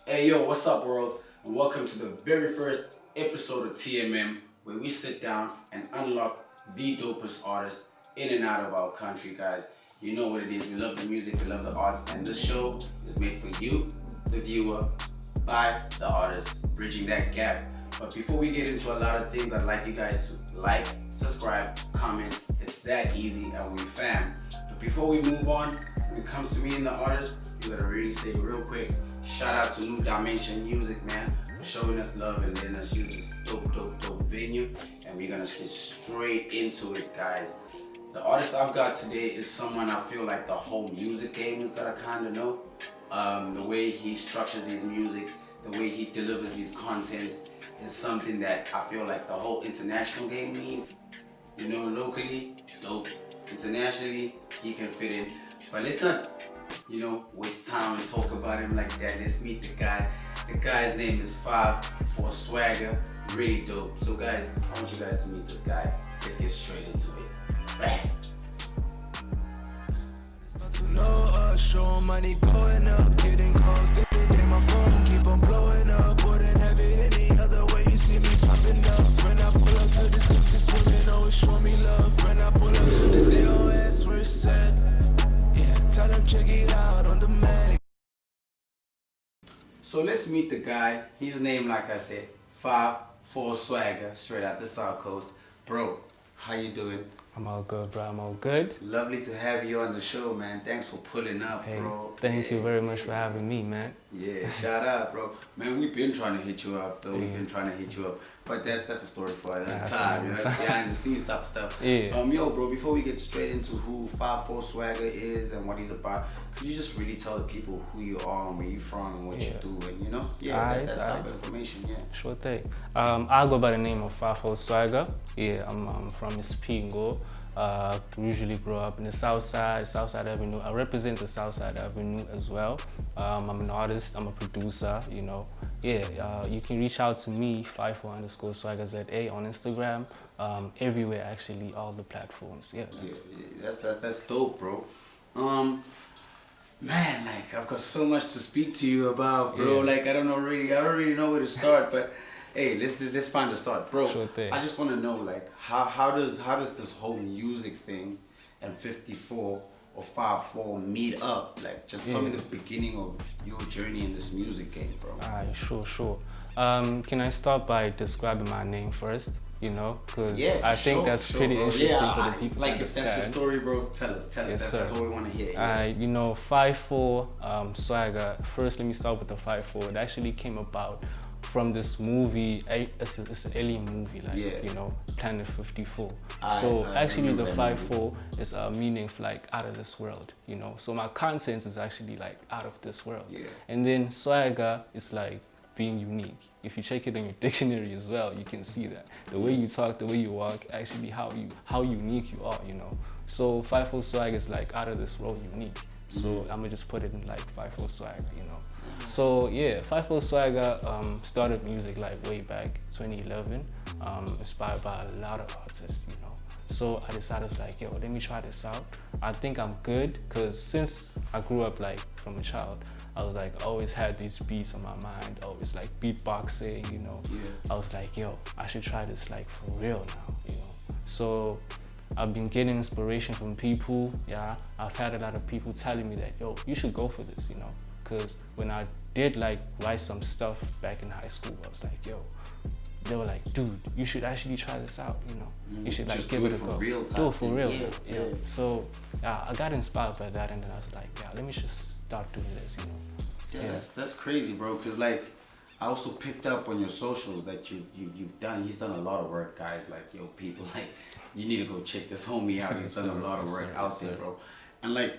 Hey yo, what's up world? And welcome to the very first episode of TMM where we sit down and unlock the dopest artists in and out of our country, guys. You know what it is. We love the music, we love the arts, and this show is made for you, the viewer, by the artist, bridging that gap. But before we get into a lot of things, I'd like you guys to like, subscribe, comment. It's that easy and we fam. But before we move on, when it comes to me and the artist, we gotta really say real quick, shout out to New Dimension Music, man, for showing us love and letting us use this dope venue. And we're gonna get straight into it, guys. The artist I've got today is someone I feel like the whole music game is gotta kinda know. The way he structures his music, the way he delivers his content is something that I feel like the whole international game needs. You know, locally, dope. Internationally, he can fit in. But let's not, waste time and talk about him like that. Let's meet the guy. The guy's name is 5-4 Swagga. Really dope. So guys, I want you guys to meet this guy. Let's get straight into it. Bang. Show money going up, getting calls. Day my phone keep on blowing up. Wouldn't have it any other way. You see me popping up. When I pull up to this woman always show me love. When I pull up to this, they all ask where it's at. Yeah, tell them check it out on the mag. So let's meet the guy. His name, like I said, 5-4 Swagga, straight out the South Coast. Bro, how you doing? I'm all good, bro. I'm all good. Lovely to have you on the show, man. Thanks for pulling up, Hey, bro. thank you very much for having me, man. Yeah, shout out, bro. Man, we've been trying to hit you up, though. We've been trying to hit you up. But that's a story for another time, you know, behind the scenes type stuff. Yeah. Yo, bro, before we get straight into who 5-4 Swagga is and what he's about, could you just really tell the people who you are and where you're from and what you do and, that type of information, yeah. Sure thing. I go by the name of 5-4 Swagga. Yeah, I'm from Ispingo. Usually grow up in the South Side Avenue. I represent the South Side Avenue as well. I'm an artist, I'm a producer, you can reach out to me, 54_SwaggaZA on Instagram, everywhere actually, all the platforms. That's dope, bro. Man, like I've got so much to speak to you about, bro. Yeah. Like I don't really know where to start, but hey, let's find a start, bro. Sure thing. I just want to know, like, how does this whole music thing and 54 or 5-4 meet up? Like, just tell me the beginning of your journey in this music game, bro. Alright, sure. Can I start by describing my name first? Because I think that's pretty interesting for the people like to if that's your story, bro, tell us. That's what we want to hear. 5-4 Swagga. First, let me start with the 5-4. It actually came about from this movie. It's an alien movie, Planet 54. Actually, the 5-4 is a meaning of like out of this world, So my content is actually like out of this world. Yeah. And then Swagga is like being unique. If you check it in your dictionary as well, you can see that the way you talk, the way you walk, actually how unique you are, So 5-4 Swagga is like out of this world unique. So I'm gonna just put it in like 5-4 Swagga, So yeah, 5-4 Swagga started music like way back 2011, inspired by a lot of artists, So I decided like, yo, let me try this out. I think I'm good, cause since I grew up like from a child, I was like, always had these beats on my mind, always like beatboxing, I was like, yo, I should try this like for real now, So I've been getting inspiration from people, I've had a lot of people telling me that, yo, you should go for this, Because when I did like write some stuff back in high school, I was like, yo, they were like, dude, you should actually try this out, You should like give it a go. Do it for real. Yeah. So I got inspired by that, and then I was like, let me just start doing this, That's crazy, bro. Cause like I also picked up on your socials that you've done. He's done a lot of work, guys. Like yo, people, like you need to go check this homie out. He's done a lot of work out there, bro. And like,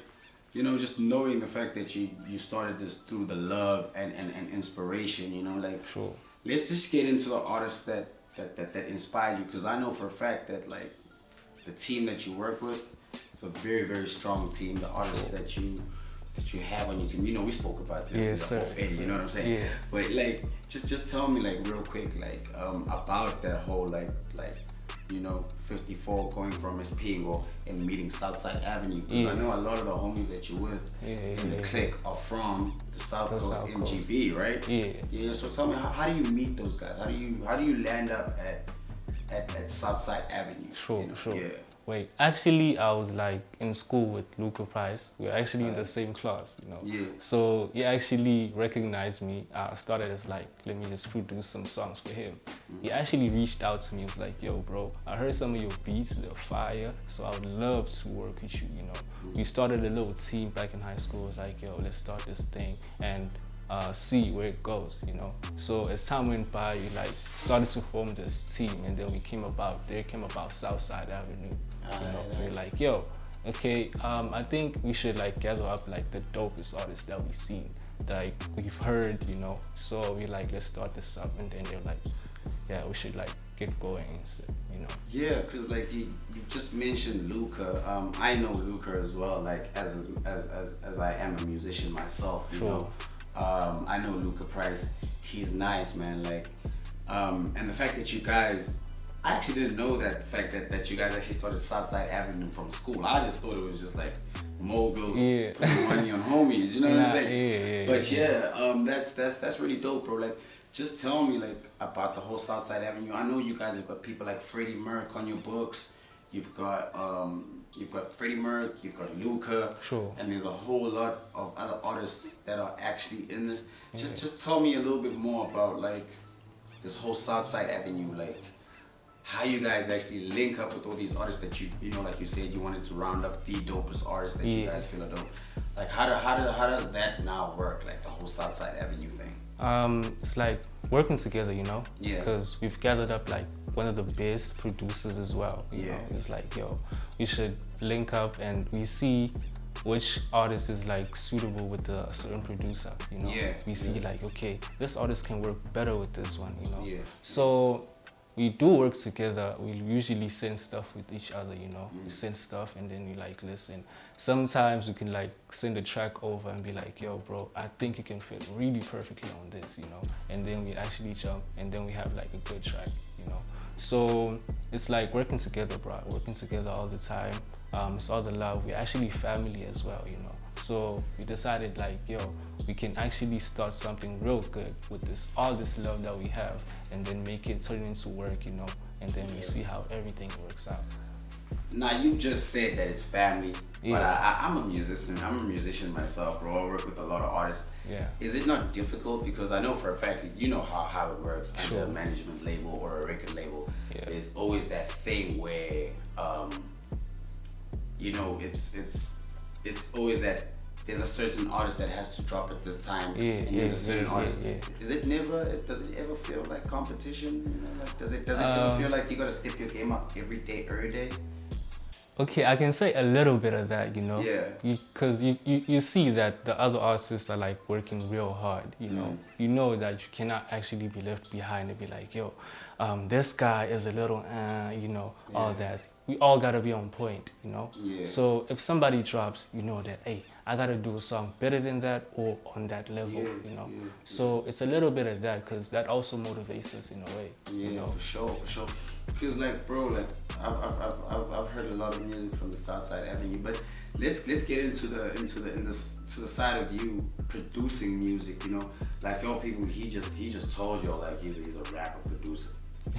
just knowing the fact that you started this through the love and inspiration, like Sure. Let's just get into the artists that inspired you, because I know for a fact that like the team that you work with, it's a very, very strong team. The artists that you have on your team, we spoke about this off end, you know what I'm saying? Yeah. But like just tell me like real quick, like about that whole like you know, 54 going from Espingo and meeting Southside Avenue? Because Yeah. I know a lot of the homies that you're with in the clique are from the South Coast, South MGB, right? Yeah. Yeah. So tell me, how do you meet those guys? How do you land up at Southside Avenue? Sure, you know? sure. Yeah. Wait, actually, I was like in school with Luca Price. We were actually in the same class, you know. Yeah. So he actually recognized me. I started as like, let me just produce some songs for him. He actually reached out to me. He was like, yo, bro, I heard some of your beats, they're fire. So I would love to work with you, you know. We started a little team back in high school. It was like, yo, let's start this thing and see where it goes, you know. So as time went by, we like started to form this team, and then there came about Southside Avenue. You know, we're like, yo, okay, I think we should like gather up like the dopest artists that we've seen, like we've heard, you know. So we like, let's start this up, and then they're like, yeah, we should like get going and stuff, you know. Yeah, cause like you just mentioned Luca. I know Luca as well. Like as I am a musician myself, you know. I know Luca Price. He's nice, man. Like, and the fact that you guys, I actually didn't know that fact that you guys actually started Southside Avenue from school. I just thought it was just like moguls putting money on homies. You know what I'm saying? But that's really dope, bro. Like, just tell me like about the whole Southside Avenue. I know you guys have got people like Freddie Merck on your books. You've got Freddie Merck, you've got Luca, and there's a whole lot of other artists that are actually in this. Just tell me a little bit more about like this whole Southside Avenue, like how you guys actually link up with all these artists that you know, like you said, you wanted to round up the dopest artists that you guys feel are dope. Like how does that now work? Like the whole Southside Avenue thing. It's like working together, you know. Yeah. Because we've gathered up like one of the best producers as well. You know? It's like, yo, we should link up and we see which artist is like suitable with a certain producer, you know. We see like, okay, this artist can work better with this one, you know. So we do work together. We usually send stuff with each other, you know. We send stuff and then we like listen. Sometimes we can like send a track over and be like, yo, bro, I think you can fit really perfectly on this, you know. And then we actually jump and then we have like a good track, you know. So it's like working together, bro. Working together all the time. It's all the love. We're actually family as well, you know. So we decided like, yo, we can actually start something real good with all this love that we have, and then make it turn into work, you know. And then we see how everything works out. Now you just said that it's family, but I'm a musician. I'm a musician myself, bro. I work with a lot of artists. Is it not difficult? Because I know for a fact, you know how it works under a management label or a record label. There's always that thing where, you know, it's always that there's a certain artist that has to drop at this time, and there's a certain artist. Does it ever feel like competition? You know, like does it ever feel like you gotta step your game up every day? Okay, I can say a little bit of that, you know. Because you see that the other artists are like working real hard, you know. You know that you cannot actually be left behind and be like, yo, this guy is a little, you know, all that. We all gotta be on point, you know. So if somebody drops, you know that, hey, I gotta do a song better than that or on that level, you know. So it's a little bit of that, because that also motivates us in a way. You know? For sure. Because like, bro, like I've heard a lot of music from the Southside Avenue, but let's get into the side of you producing music, you know. Like your people, he just told y'all like he's a rapper producer.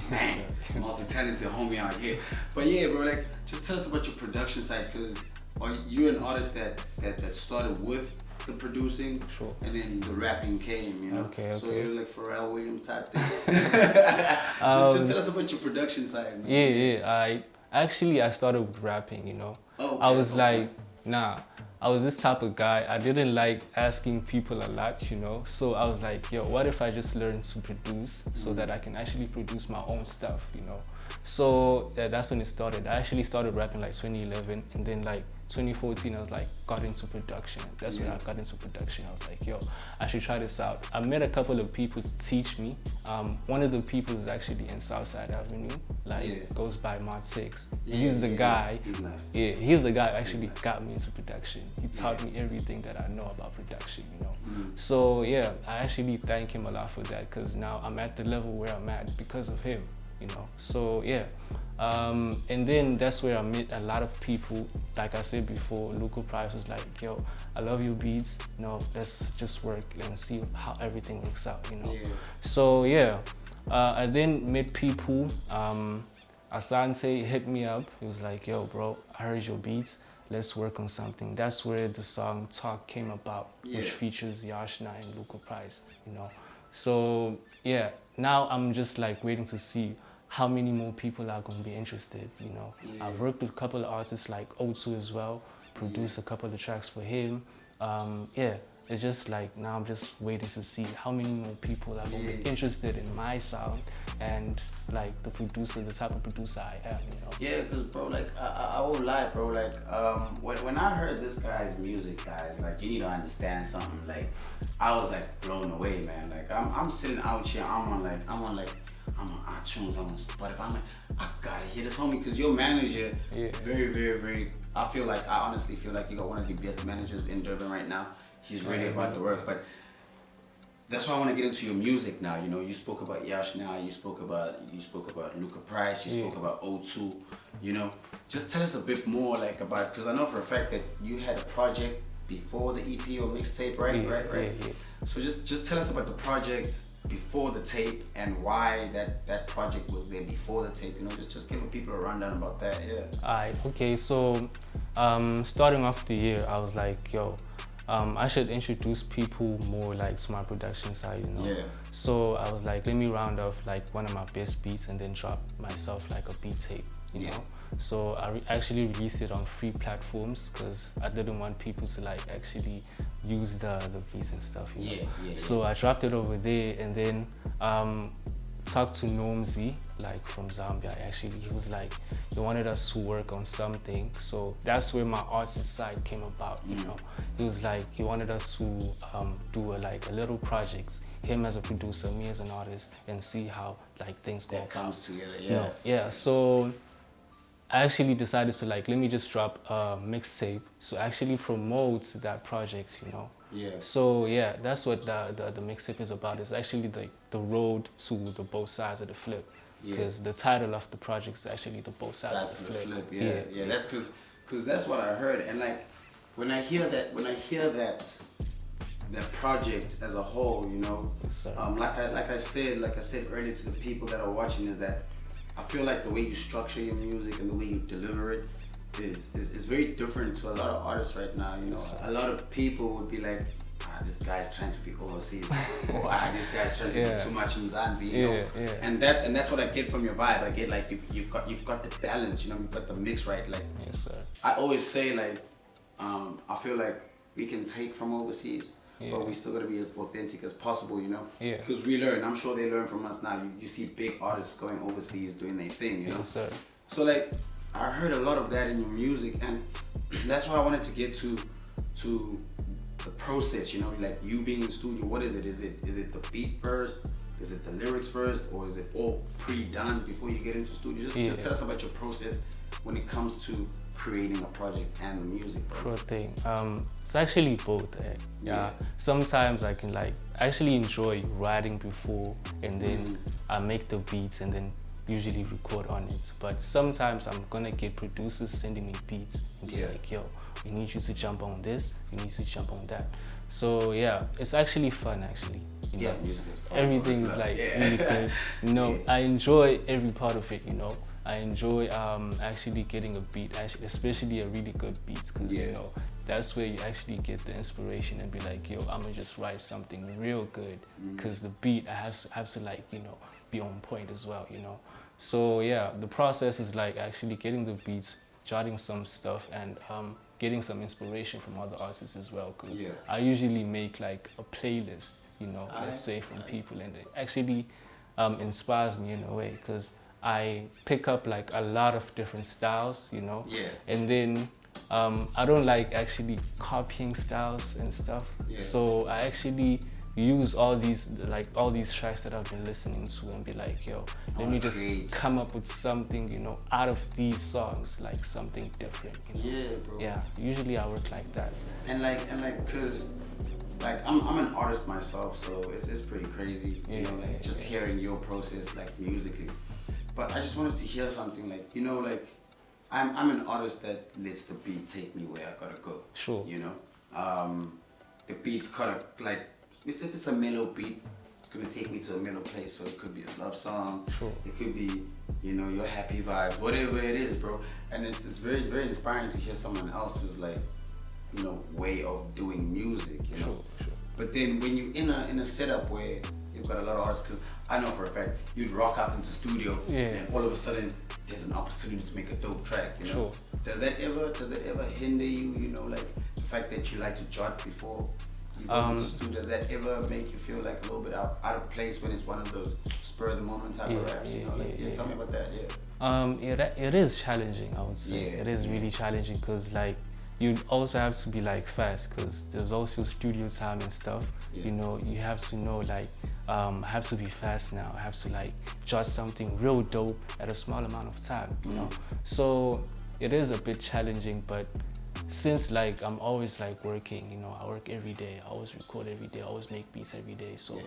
Man, multi-talented homie out here. But yeah, bro, like just tell us about your production side, because are you an artist that started with the producing, and then the rapping came, you know. So you're like Pharrell Williams type thing. just tell us about your production side, man. I started with rapping, you know. I was like, I was this type of guy. I didn't like asking people a lot, you know. So I was like, yo, what if I just learn to produce so that I can actually produce my own stuff, you know. So that's when it started. I actually started rapping like 2011, and then like 2014 I was like got into production. That's when I got into production. I was like, yo, I should try this out. I met a couple of people to teach me. One of the people is actually in Southside Avenue, like goes by Mod 6. He's the guy. He's nice. He's the guy who actually got me into production. He taught me everything that I know about production, you know. So yeah, I actually thank him a lot for that, because now I'm at the level where I'm at because of him, you know. So yeah, And then that's where I met a lot of people. Like I said before, Luca Price was like, yo, I love your beats. Let's just work and see how everything works out, Yeah. So yeah, I then met people. Asante hit me up. He was like, yo, bro, I heard your beats. Let's work on something. That's where the song Talk came about, which features Yashna and Luca Price, So yeah, now I'm just like waiting to see how many more people are going to be interested, I've worked with a couple of artists like O2 as well, produced a couple of tracks for him. It's just like now I'm just waiting to see how many more people are going to be interested in my sound and like the type of producer I am, Yeah, because bro, like I won't lie, bro. Like when I heard this guy's music, guys, like you need to understand something. Like I was like blown away, man. Like I'm sitting out here, I'm on iTunes, I'm on Spotify. I'm like, I gotta hear this homie, because your manager, very, very, very. I honestly feel like you got one of the best managers in Durban right now. He's really about the work, but that's why I want to get into your music now. You spoke about Yash now. You spoke about Luca Price. You spoke about O2. Just tell us a bit more, like about, because I know for a fact that you had a project before the EP or mixtape, right? Right. So just tell us about the project before the tape and why that project was there before the tape. Just give the people a rundown about that. Yeah. Alright. Okay. So, starting off the year, I was like, yo. I should introduce people more like to my production side, Yeah. So I was like, let me round off like one of my best beats and then drop myself like a beat tape, you know. So I actually released it on free platforms because I didn't want people to like actually use the beats and stuff, you know. So I dropped it over there and then talked to TMM-The, like from Zambia. Actually, he was like, he wanted us to work on something. So that's where my artist side came about, you know. He was like, he wanted us to do a little projects, him as a producer, me as an artist, and see how like things go. That comes together, So I actually decided to like, let me just drop a mixtape to actually promote that project, you know. So yeah, that's what the mixtape is about. It's actually the road to the both sides of the flip. Because the title of the project is actually the both sides of the flip. Yeah. That's because that's what I heard. And like when I hear that project as a whole, you know, like I said earlier to the people that are watching, is that I feel like the way you structure your music and the way you deliver it is very different to a lot of artists right now. You know, a lot of people would be like, this guy's trying to be overseas, or this guy's trying to do too much in Mzansi, you know. And that's what I get from your vibe. I get like you've got the balance, you know, you've got the mix right. Like I always say, like I feel like we can take from overseas, but we still gotta be as authentic as possible, you know. Because we learn. I'm sure they learn from us now. You see big artists going overseas doing their thing, you know. So like I heard a lot of that in your music, and that's why I wanted to get to the process, you know, like you being in the studio. What is it? Is it the beat first? Is it the lyrics first? Or is it all pre-done before you get into the studio? Just tell us about your process when it comes to creating a project and the music, bro. Sure thing. It's actually both. Sometimes I can like actually enjoy writing before, and then I make the beats and then usually record on it. But sometimes I'm gonna get producers sending me beats and be like, yo, we need you to jump on this, we need you to jump on that. So yeah, it's actually fun actually. You know? Music is fun. Everything is like really good. You know, I enjoy every part of it, you know. I enjoy actually getting a beat, especially a really good beat, because you know, that's where you actually get the inspiration and be like, yo, I'm gonna just write something real good, because the beat I have to like, you know, be on point as well, you know. So yeah, the process is like actually getting the beats, jotting some stuff, and getting some inspiration from other artists as well, because I usually make like a playlist, you know, let's say from people, and it actually inspires me in a way, because I pick up like a lot of different styles, you know, and then I don't like actually copying styles and stuff, so I actually use all these tracks that I've been listening to and be like, yo, let me just come up with something, you know, out of these songs, like something different, you know? Bro. Usually I work like that. And like cause like I'm an artist myself, so it's pretty crazy, you know, like just hearing your process like musically. But I just wanted to hear something like, you know, like I'm an artist that lets the beat take me where I gotta go. Sure. You know, the beat's kind of like, if it's a mellow beat, it's gonna take me to a mellow place. So it could be a love song. Sure. It could be, you know, your happy vibes, whatever it is, bro. And it's very inspiring to hear someone else's like, you know, way of doing music. You know. Sure. But then when you in a setup where you've got a lot of artists, because I know for a fact you'd rock up into studio and all of a sudden there's an opportunity to make a dope track, you know. Sure. Does that ever hinder you, you know, like the fact that you like to jot before you go into studio, does that ever make you feel like a little bit out of place when it's one of those spur of the moment type of raps, you know? Like, tell me about that, it is challenging, I would say. It is really challenging because like you also have to be like fast because there's also studio time and stuff. You know, you have to know like I have to be fast now. I have to like jot something real dope at a small amount of time, you know. So it is a bit challenging, but since like I'm always like working, you know, I work every day, I always record every day, I always make beats every day. So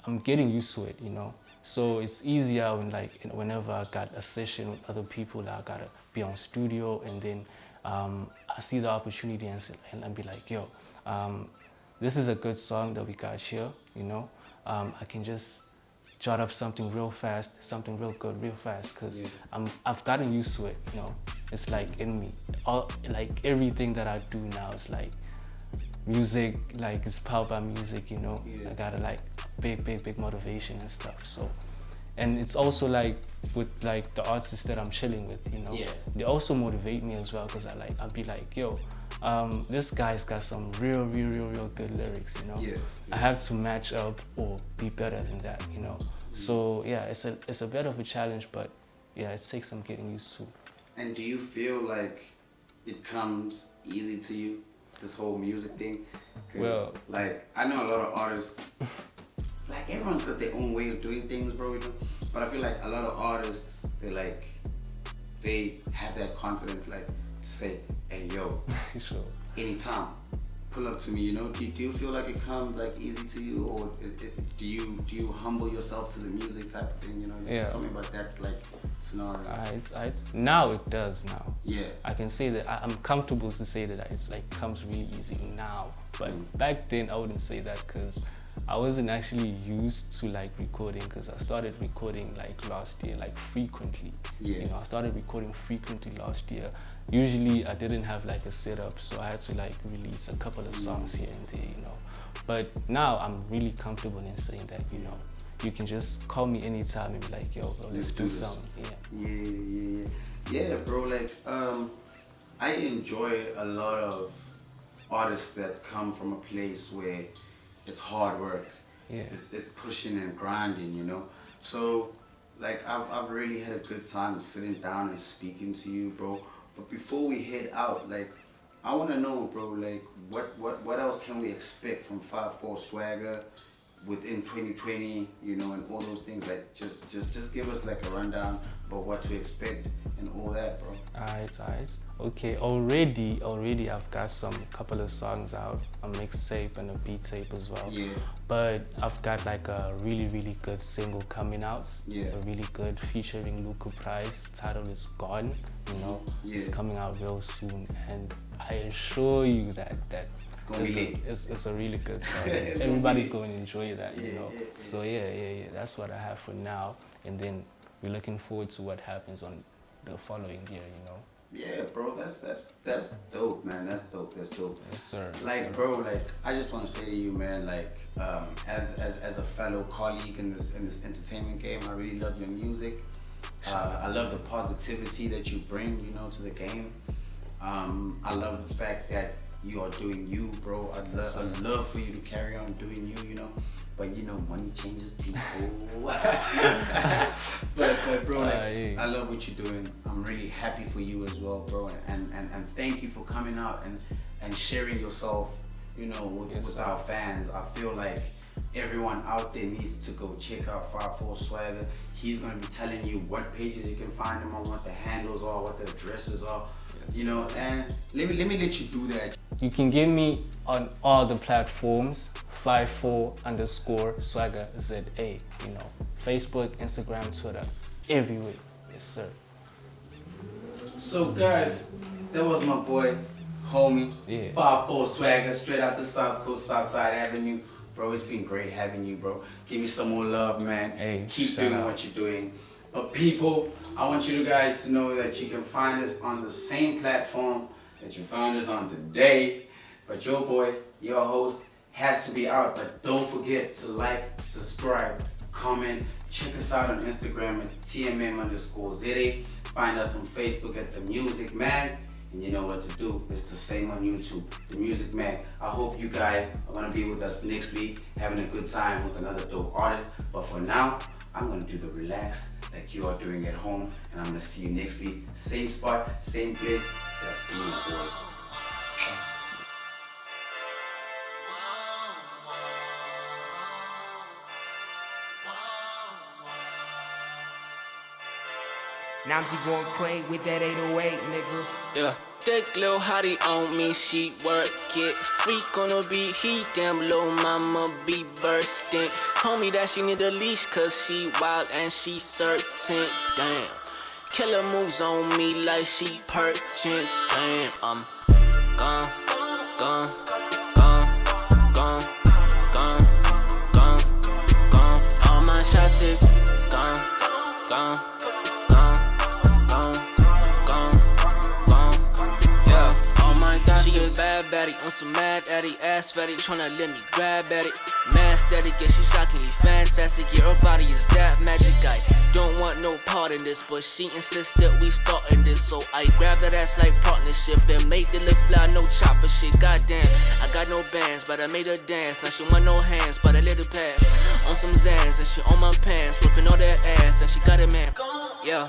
I'm getting used to it, you know. So it's easier when like whenever I got a session with other people that I gotta be on studio, and then I see the opportunity and be like, yo, this is a good song that we got here, you know. I can just jot up something real fast, something real good, real fast, because I've gotten used to it, you know. It's like in me. Like everything that I do now is like music, like it's powered by music, you know. I got a like big motivation and stuff. So, and it's also like with like the artists that I'm chilling with, you know. They also motivate me as well, because I'll be like, yo, this guy's got some real good lyrics, you know. I have to match up or be better than that, you know. So yeah, it's a bit of a challenge, but yeah, it takes some getting used to. And do you feel like it comes easy to you, this whole music thing? Well, like I know a lot of artists, like everyone's got their own way of doing things, bro, you know? But I feel like a lot of artists, they have that confidence, like to say, hey yo, sure, anytime, pull up to me, you know. Do you feel like it comes like easy to you, or do you humble yourself to the music type of thing, you know? Just tell me about that like scenario. Now it does now. Yeah. I can say that I'm comfortable to say that it's like comes really easy now, but back then I wouldn't say that because I wasn't actually used to like recording, because I started recording like last year, like frequently. You know, I started recording frequently last year. Usually I didn't have like a setup, so I had to like release a couple of songs here and there, you know. But now I'm really comfortable in saying that, you know, you can just call me anytime and be like, yo, bro, let's do something. Yeah, bro, like I enjoy a lot of artists that come from a place where it's hard work. It's pushing and grinding, you know. So like I've really had a good time sitting down and speaking to you, bro. But before we head out, like I wanna know, bro, like what else can we expect from 5-4 Swagga within 2020, you know, and all those things? Like just give us like a rundown about what to expect and all that, bro. Alright. Okay, already I've got some couple of songs out, a mixtape and a beat tape as well. But I've got like a really good single coming out. A really good featuring Luca Price. Title is Gone, you know. It's coming out real soon, and I assure you that it's a really good song. Everybody's going to enjoy that, you know. So yeah, that's what I have for now, and then we're looking forward to what happens on the following year, you know. Yeah, bro, that's dope, man. That's dope. Yes, sir. Like, bro, like I just want to say to you, man, like as a fellow colleague in this entertainment game, I really love your music. I love the positivity that you bring, you know, to the game. I love the fact that you are doing you, bro. I'd love for you to carry on doing you, you know. But you know, money changes people. but bro, like, I love what you're doing. I'm really happy for you as well, bro. And thank you for coming out and sharing yourself, you know, with our fans. I feel like everyone out there needs to go check out 5-4 Swagga. He's gonna be telling you what pages you can find him on, what the handles are, what the addresses are. You know, and let me let you do that. You can get me on all the platforms, 54_Swagga ZA, you know, Facebook, Instagram, Twitter. everywhere. Yes, sir. So guys, that was my boy, homie, Yeah. 5-4 Swagga, straight out the South Coast, Southside Avenue. Bro, it's been great having you, bro. Give me some more love, man. Hey, keep shout doing out. what you're doing. But people, I want you guys to know that you can find us on the same platform that you found us on today. But your boy, your host, has to be out. But don't forget to like, subscribe, comment. Check us out on Instagram at TMM_The. Find us on Facebook at The Music Mag. And you know what to do. It's the same on YouTube, The Music Mag. I hope you guys are going to be with us next week, having a good time with another dope artist. But for now, I'm going to do the relax like you are doing at home. And I'm going to see you next week. Same spot, same place. Just being a boy. Namzy going crazy with that 808, nigga. Yeah, thick lil' hottie on me, she work it. Freak on the beat, he damn lil' mama be bursting. Told me that she need a leash cause she wild and she certain. Damn, killer moves on me like she perching. Damn, I'm gone, gone, gone, gone, gone, gone, gone. All my shots is gone, gone. She a bad baddie, on some mad addy, ass fatty, tryna let me grab at it. Mad static, yeah, she shockingly fantastic, yeah, her body is that magic. I don't want no part in this, but she insists that we startin' this, so I grab that ass like partnership and make the look fly, no chopper shit. Goddamn, I got no bands, but I made her dance. Now she want no hands, but a little pass on some Zans, and she on my pants, working all that ass, and she got it, man. Yeah.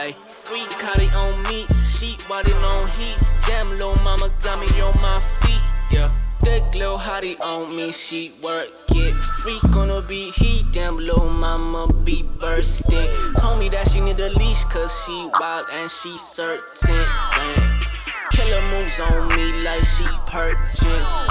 Ay, freak Cotty on me, sheet body on heat. Damn, lil' mama got me on my feet, yeah. Thick lil' hottie on me, she work it. Freak on the beat, he damn lil' mama be bursting. Told me that she need a leash cause she wild and she certain. Damn, killer moves on me like she perching.